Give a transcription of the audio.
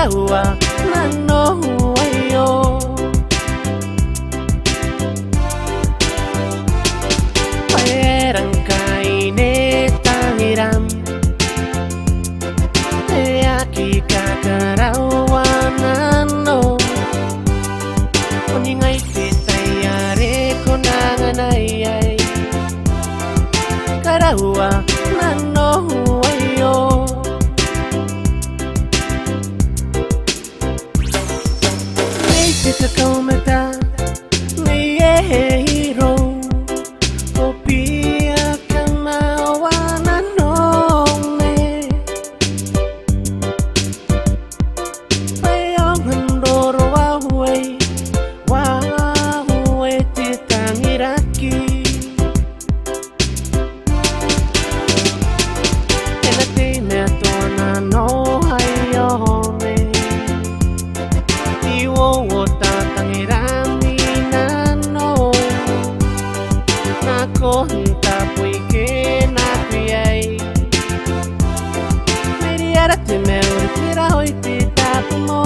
karaua nano huayo Paerang kaine tangiram Eaki kakaraua nano Oningai pitayare konanganayay Karaua nano huayo Kakamata Niye hero Opia kamawana nome Payong handoro Wahuwe titangiraki Enatine tona no hayome Iwo tatangirami nano Nako hintapui ke nakuyay Meriara te meuri tira hoi tita kumo